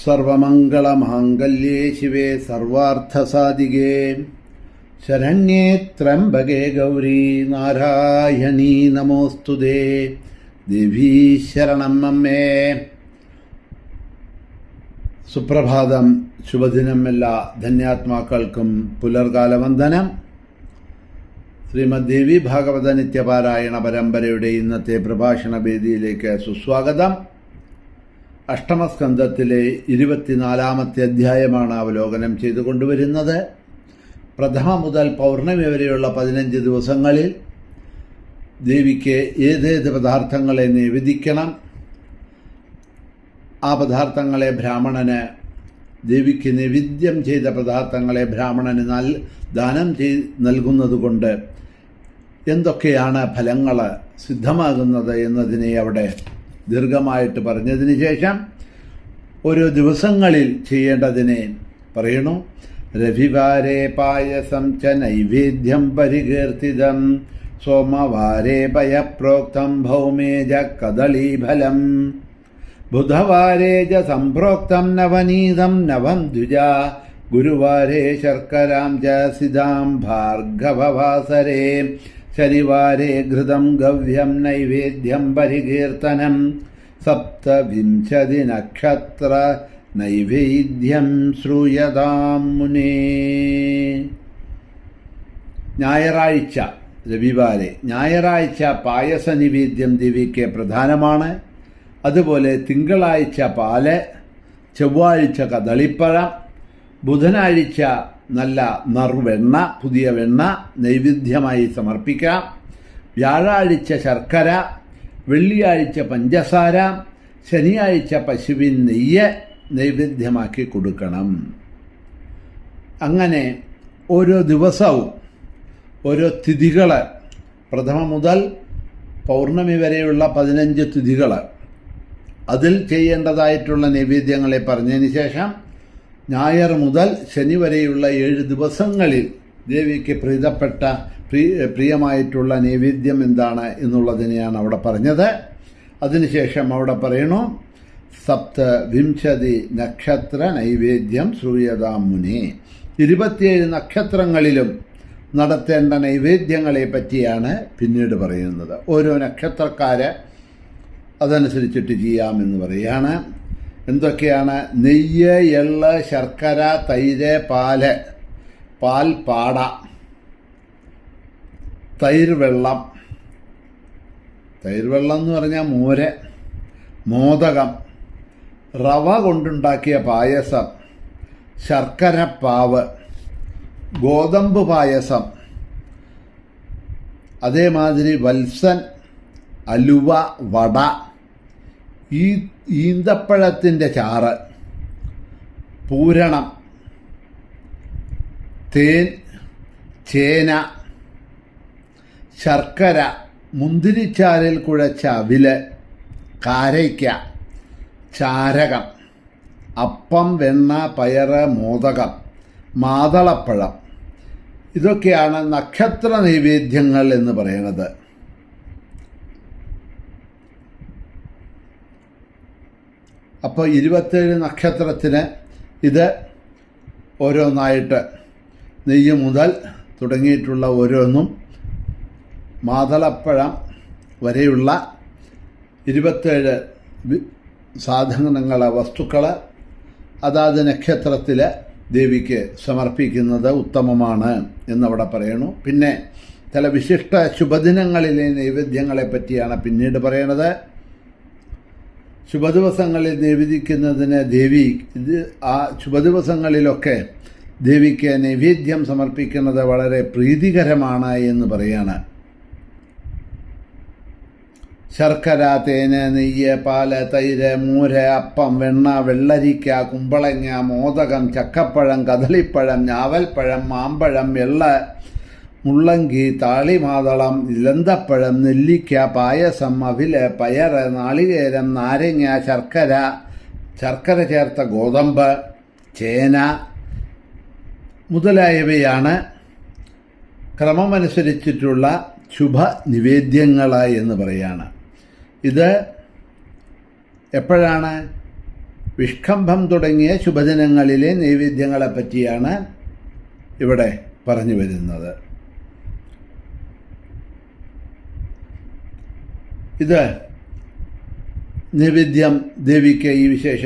സർവമംഗളമാംഗല്യേ ശിവേ സർവാർത്ഥസാധികേ ശരണ്യേ ത്രംബകേ ഗൗരീ നാരായണീ നമോസ്തുതേ. ദേവീ ശരണം അമ്മേ. സുപ്രഭാതം, ശുഭദിനം. എല്ലാ ധന്യാത്മാക്കൾക്കും പുലർകാല വന്ദനം. ശ്രീമദ് ദേവി ഭാഗവത നിത്യപാരായണ പരമ്പരയുടെ ഇന്നത്തെ പ്രഭാഷണ വേദിയിലേക്ക് സുസ്വാഗതം. അഷ്ടമസ്കന്ധത്തിലെ 24-ാമത്തെ അധ്യായമാണ് അവലോകനം ചെയ്തുകൊണ്ടുവരുന്നത്. പ്രഥമ മുതൽ പൗർണമി വരെയുള്ള 15 ദിവസങ്ങളിൽ ദേവിക്ക് ഏതേത് പദാർത്ഥങ്ങളെ നിവേദിക്കണം, ആ പദാർത്ഥങ്ങളെ ബ്രാഹ്മണന്, ദേവിക്ക് നൈവേദ്യം ചെയ്ത പദാർത്ഥങ്ങളെ ബ്രാഹ്മണന് ദാനം നൽകുന്നതുകൊണ്ട് എന്തൊക്കെയാണ് ഫലങ്ങൾ സിദ്ധമാകുന്നത് എന്നതിനെ അവിടെ ദീർഘമായിട്ട് പറഞ്ഞതിന് ശേഷം ഓരോ ദിവസങ്ങളിൽ ചെയ്യേണ്ടതിനെ പറയണു. രവിവാരേ പായസം ച നൈവേദ്യം പരികീർത്തിതം, സോമവാരേ പയപ്രോക്തം ഭൗമേജ കദളീഫലം, ബുധവാരേ ച സംപ്രോക്തം നവനീതം നവം ദ്വിജ, ഗുരുവാരേ ശർക്കരാം ച സിതാം ഭാർഗവവാസരേ, ശനിവാരേ ഘൃതം ഗവ്യം നൈവേദ്യം പരികീർത്തനം, 27 നക്ഷത്ര നൈവേദ്യം ശ്രൂയതാം മുനേ. ഞായറാഴ്ച, രവിവാരെ ഞായറാഴ്ച പായസ നിവേദ്യം ദേവിക്ക് പ്രധാനമാണ്. അതുപോലെ തിങ്കളാഴ്ച പാല്, ചൊവ്വാഴ്ച കദളിപ്പഴം, ബുധനാഴ്ച നല്ല നറുവെണ്ണ, പുതിയ വെണ്ണ നൈവേദ്യമായി സമർപ്പിക്കാം. വ്യാഴാഴ്ച ശർക്കര, വെള്ളിയാഴ്ച പഞ്ചസാര, ശനിയാഴ്ച പശുവിൻ നെയ്യ് നൈവേദ്യമാക്കി കൊടുക്കണം. അങ്ങനെ ഓരോ ദിവസവും ഓരോ തിഥികൾ, പ്രഥമ മുതൽ പൗർണമി വരെയുള്ള 15 തിഥികൾ, അതിൽ ചെയ്യേണ്ടതായിട്ടുള്ള നൈവേദ്യങ്ങളെ പറഞ്ഞതിന് ശേഷം ഞായർ മുതൽ ശനി വരെയുള്ള 7 ദിവസങ്ങളിൽ ദേവിക്ക് പ്രിയമായിട്ടുള്ള നൈവേദ്യം എന്താണ് എന്നുള്ളതിനെയാണ് അവിടെ പറഞ്ഞത്. അതിനുശേഷം അവിടെ പറയണു, 27 നക്ഷത്ര നൈവേദ്യം ശ്രൂയതാം മുനേ. 27 നക്ഷത്രങ്ങളിലും നടത്തേണ്ട നൈവേദ്യങ്ങളെ പറ്റിയാണ് പിന്നീട് പറയുന്നത്. ഓരോ നക്ഷത്രക്കാര് അതനുസരിച്ചിട്ട് ചെയ്യാമെന്ന് പറയാണ്. എന്തൊക്കെയാണ്? നെയ്യ്, എള്ള്, ശർക്കര, തൈര്, പാല്, പാൽപ്പാട, തൈര് വെള്ളം എന്ന് പറഞ്ഞാൽ മോര്, മോദകം, റവ കൊണ്ടുണ്ടാക്കിയ പായസം, ശർക്കരപ്പാവ്, ഗോതമ്പ് പായസം, അതേമാതിരി വത്സൻ, അലുവ, വട, ഈന്തപ്പഴത്തിൻ്റെ ചാറ്, പൂരണം, തേൻ, ചേന, ശർക്കര, മുന്തിരിച്ചാറിൽ കുഴച്ച അവില്, കാരയ്ക്ക, ചാരകം, അപ്പം, വെണ്ണ, പയറ്, മോദകം, മാതളപ്പഴം, ഇതൊക്കെയാണ് നക്ഷത്ര നൈവേദ്യങ്ങൾ എന്ന് പറയുന്നത്. അപ്പോൾ 27 നക്ഷത്രത്തിന് ഇത് ഓരോന്നായിട്ട് നെയ്യ് മുതൽ തുടങ്ങിയിട്ടുള്ള ഓരോന്നും, മാതളപ്പഴം വരെയുള്ള 27 സാധനങ്ങൾ, വസ്തുക്കൾ അതാത് നക്ഷത്രത്തിൽ ദേവിക്ക് സമർപ്പിക്കുന്നത് ഉത്തമമാണ് എന്നവിടെ പറയണു. പിന്നെ ചില വിശിഷ്ട ശുഭദിനങ്ങളിലെ നൈവേദ്യങ്ങളെ പറ്റിയാണ് പിന്നീട് പറയണത്. ശുഭദിവസങ്ങളിൽ നിവേദിക്കുന്നതിന് ആ ശുഭദിവസങ്ങളിലൊക്കെ ദേവിക്ക് നൈവേദ്യം സമർപ്പിക്കുന്നത് വളരെ പ്രീതികരമാണ് എന്ന് പറയാണ്. ശർക്കര, തേന്, നെയ്യ്, പാല്, തൈര്, മോര്, അപ്പം, വെണ്ണ, വെള്ളരിക്ക, കുമ്പളങ്ങ, മോദകം, ചക്കപ്പഴം, കദളിപ്പഴം, ഞാവൽപ്പഴം, മാമ്പഴം, എള്ള്, മുള്ളങ്കി, താളിമാതളം, ഇലന്തപ്പഴം, നെല്ലിക്ക, പായസം, അവില്, പയറ്, നാളികേരം, നാരങ്ങ, ശർക്കര ചേർത്ത ഗോതമ്പ്, ചേന മുതലായവയാണ് ക്രമമനുസരിച്ചിട്ടുള്ള ശുഭ നിവേദ്യങ്ങളായി എന്ന് പറയാണ്. ഇത് എപ്പോഴാണ്? വിഷ്കംഭം തുടങ്ങിയ ശുഭദിനങ്ങളിലെ നൈവേദ്യങ്ങളെ പറ്റിയാണ് ഇവിടെ പറഞ്ഞു വരുന്നത്. ഇത് നൈവേദ്യം ദേവിക്ക് ഈ വിശേഷ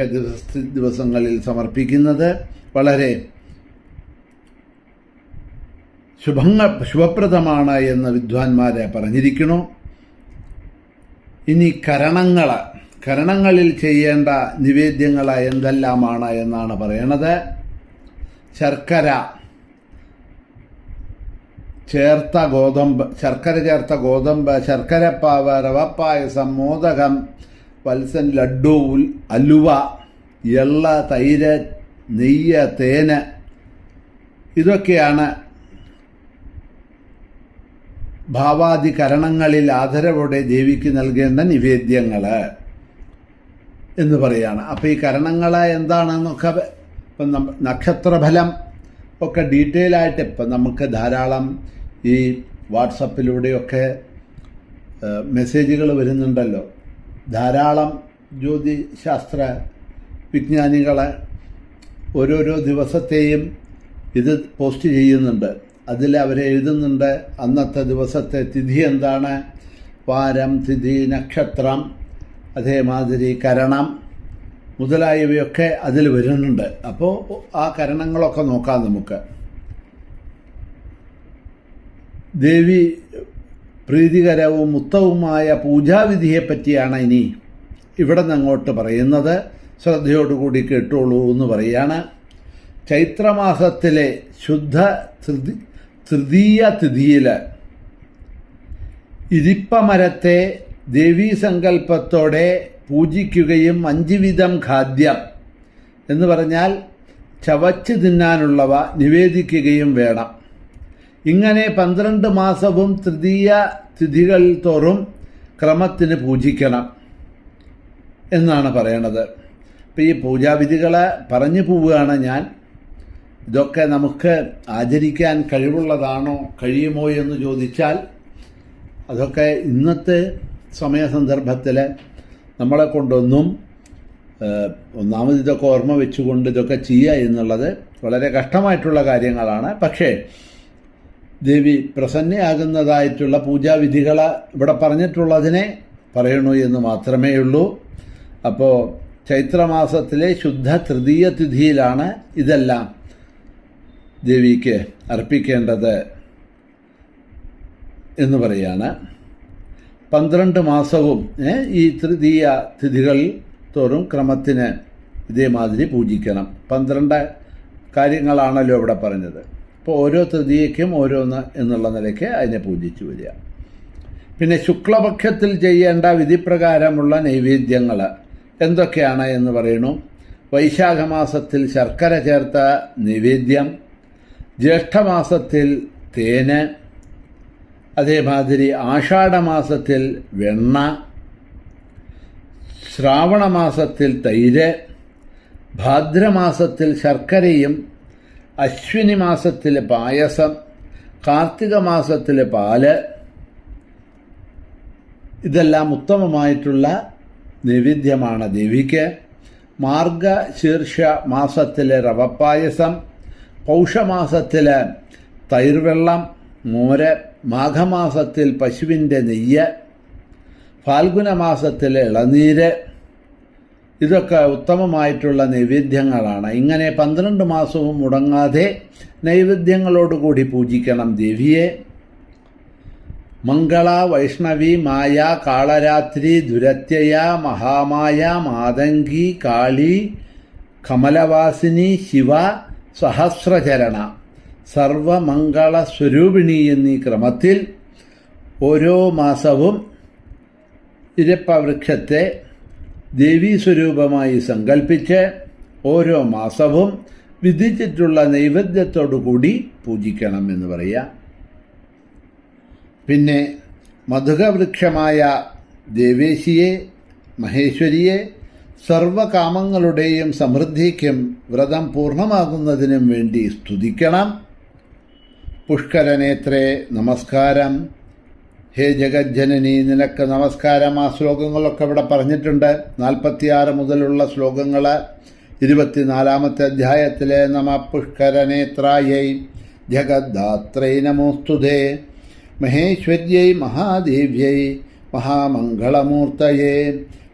ദിവസങ്ങളിൽ സമർപ്പിക്കുന്നത് വളരെ ശുഭപ്രദമാണ് എന്ന് വിദ്വാൻമാരെ പറഞ്ഞിരിക്കുന്നു. ഇനി കരണങ്ങളിൽ ചെയ്യേണ്ട നിവേദ്യങ്ങൾ എന്തെല്ലാമാണ് എന്നാണ് പറയണത്. ശർക്കര ചേർത്ത ഗോതമ്പ്, ശർക്കരപ്പാവ്, റവപ്പായസം, മോദകം, വത്സൻ, ലഡ്ഡു, അലുവ, എള്ള, തൈര്, നെയ്യ്, തേന്, ഇതൊക്കെയാണ് ഭാവാദികരണങ്ങളിൽ ആദരവോടെ ദേവിക്ക് നൽകേണ്ട നിവേദ്യങ്ങൾ എന്ന് പറയാണ്. അപ്പോൾ ഈ കരണങ്ങൾ എന്താണെന്നൊക്കെ ഇപ്പം നക്ഷത്രഫലം ഒക്കെ ഡീറ്റെയിൽ ആയിട്ട് ഇപ്പം നമുക്ക് ധാരാളം ഈ വാട്സപ്പിലൂടെയൊക്കെ മെസ്സേജുകൾ വരുന്നുണ്ടല്ലോ. ധാരാളം ജ്യോതിശാസ്ത്ര വിജ്ഞാനികൾ ഓരോരോ ദിവസത്തെയും ഇത് പോസ്റ്റ് ചെയ്യുന്നുണ്ട്. അതിൽ അവരെഴുതുന്നുണ്ട് അന്നത്തെ ദിവസത്തെ തിഥി എന്താണ്, വാരം, തിഥി, നക്ഷത്രം, അതേമാതിരി കരണം മുതലായവയൊക്കെ അതിൽ വരുന്നുണ്ട്. അപ്പോൾ ആ കരണങ്ങളൊക്കെ നോക്കാം നമുക്ക്. ദേവി പ്രീതികരവും ഉത്തമവുമായ പൂജാവിധിയെ പറ്റിയാണ് ഇനി ഇവിടെ നിന്ന് അങ്ങോട്ട് പറയുന്നത്. ശ്രദ്ധയോടുകൂടി കേട്ടോളൂ എന്ന് പറയാണ്. ചൈത്രമാസത്തിലെ ശുദ്ധ തൃതീയ തിഥിയിൽ ഇരിപ്പമരത്തെ ദേവീസങ്കല്പത്തോടെ പൂജിക്കുകയും 5 വിധം ഖാദ്യം എന്ന് പറഞ്ഞാൽ ചവച്ച് തിന്നാനുള്ളവ നിവേദിക്കുകയും വേണം. ഇങ്ങനെ 12 മാസവും തൃതീയ തിഥികൾ തോറും ക്രമത്തിന് പൂജിക്കണം എന്നാണ് പറയണത്. അപ്പോൾ ഈ പൂജാവിധികളെ പറഞ്ഞു പോവുകയാണ് ഞാൻ. ഇതൊക്കെ നമുക്ക് ആചരിക്കാൻ കഴിയുമോ എന്ന് ചോദിച്ചാൽ അതൊക്കെ ഇന്നത്തെ സമയസന്ദർഭത്തിൽ നമ്മളെ കൊണ്ടൊന്നും ഒന്നാമത് ഇതൊക്കെ ഓർമ്മ വെച്ചുകൊണ്ട് ഇതൊക്കെ ചെയ്യുക എന്നുള്ളത് വളരെ കഷ്ടമായിട്ടുള്ള കാര്യങ്ങളാണ്. പക്ഷേ ദേവി പ്രസന്നയാകുന്നതായിട്ടുള്ള പൂജാവിധികൾ ഇവിടെ പറഞ്ഞിട്ടുള്ളതിനെ പറയണു എന്ന് മാത്രമേ ഉള്ളൂ. അപ്പോൾ ചൈത്രമാസത്തിലെ ശുദ്ധ തൃതീയ തിഥിയിലാണ് ഇതെല്ലാം ദേവിക്ക് അർപ്പിക്കേണ്ടത് എന്ന് പറയാണ്. 12 മാസവും ഈ തൃതീയ തിഥികൾ തോറും ക്രമത്തിന് ഇതേമാതിരി പൂജിക്കണം. 12 കാര്യങ്ങളാണല്ലോ ഇവിടെ പറഞ്ഞത്. അപ്പോൾ ഓരോ തൃതീയയ്ക്കും ഓരോന്ന് എന്നുള്ള നിലയ്ക്ക് അതിനെ പൂജിച്ചു വരിക. പിന്നെ ശുക്ലപക്ഷത്തിൽ ചെയ്യേണ്ട വിധിപ്രകാരമുള്ള നൈവേദ്യങ്ങൾ എന്തൊക്കെയാണ് എന്ന് പറയുന്നു. വൈശാഖമാസത്തിൽ ശർക്കര ചേർത്ത നൈവേദ്യം, ജ്യേഷ്ഠമാസത്തിൽ തേന്, അതേമാതിരി ആഷാഢമാസത്തിൽ വെണ്ണ, ശ്രാവണമാസത്തിൽ തൈര്, ഭാദ്രമാസത്തിൽ ശർക്കരയും, അശ്വിനി മാസത്തിൽ പായസം, കാർത്തിക മാസത്തിൽ പാല്, ഇതെല്ലാം ഉത്തമമായിട്ടുള്ള നൈവേദ്യമാണ് ദേവിക്ക്. മാർഗശീർഷ മാസത്തിലെ റവപ്പായസം, പൗഷമാസത്തിൽ തൈർവെള്ളം, മോര്, മാഘമാസത്തിൽ പശുവിൻ്റെ നെയ്യ്, ഫാൽഗുനമാസത്തിൽ ഇളനീര്, ഇതൊക്കെ ഉത്തമമായിട്ടുള്ള നൈവേദ്യങ്ങളാണ്. ഇങ്ങനെ 12 മാസവും മുടങ്ങാതെ നൈവേദ്യങ്ങളോടുകൂടി പൂജിക്കണം ദേവിയെ. മംഗള, വൈഷ്ണവി, മായ, കാളരാത്രി, ദുരത്യയ, മഹാമായ, മാതംഗി, കാളി, കമലവാസിനി, ശിവ, സഹസ്രചരണ, സർവമംഗളസ്വരൂപിണി എന്നീ ക്രമത്തിൽ ഓരോ മാസവും ഇരപ്പവൃക്ഷത്തെ ദേവീസ്വരൂപമായി സങ്കല്പിച്ച് ഓരോ മാസവും വിധിച്ചിട്ടുള്ള നൈവേദ്യത്തോടുകൂടി പൂജിക്കണം എന്ന് പറയാം. പിന്നെ മധുകവൃക്ഷമായ ദേവേശിയെ, മഹേശ്വരിയെ സർവകാമങ്ങളുടെയും സമൃദ്ധിക്കും വ്രതം പൂർണ്ണമാകുന്നതിനും വേണ്ടി സ്തുതിക്കണം. പുഷ്കരനേത്രേ നമസ്കാരം. ഹേ ജഗജ്ജനനി, നിനക്ക് നമസ്കാരം. ആ ശ്ലോകങ്ങളൊക്കെ ഇവിടെ പറഞ്ഞിട്ടുണ്ട്. 46 മുതലുള്ള ശ്ലോകങ്ങൾ 24-ാമത്തെ അധ്യായത്തിലെ നമ പുഷ്കരനേത്രായൈ ജഗദ്ധാത്രൈ നമോസ്തുതേ മഹേശ്വര്യൈ മഹാദേവ്യൈ മഹാമംഗളമൂർത്തയേ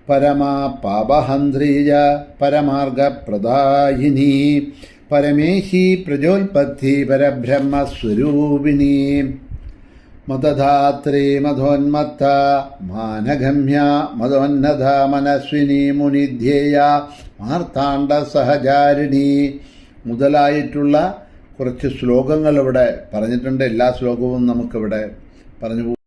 പരമാ പാപഹന്ത്രീയ പരമാർഗപ്രദായിനി പരമേശി പ്രജോൽപത്തി പരബ്രഹ്മസ്വരൂപിണി മദധാത്രീ മധോന്മത്ത മാനഗമ്യ മദോന്നത മനസ്വിനി മുനിധ്യേയ മാർത്താണ്ഡ സഹചാരിണി മുതലായിട്ടുള്ള കുറച്ച് ശ്ലോകങ്ങൾ ഇവിടെ പറഞ്ഞിട്ടുണ്ട്. എല്ലാ ശ്ലോകവും നമുക്കിവിടെ പറഞ്ഞു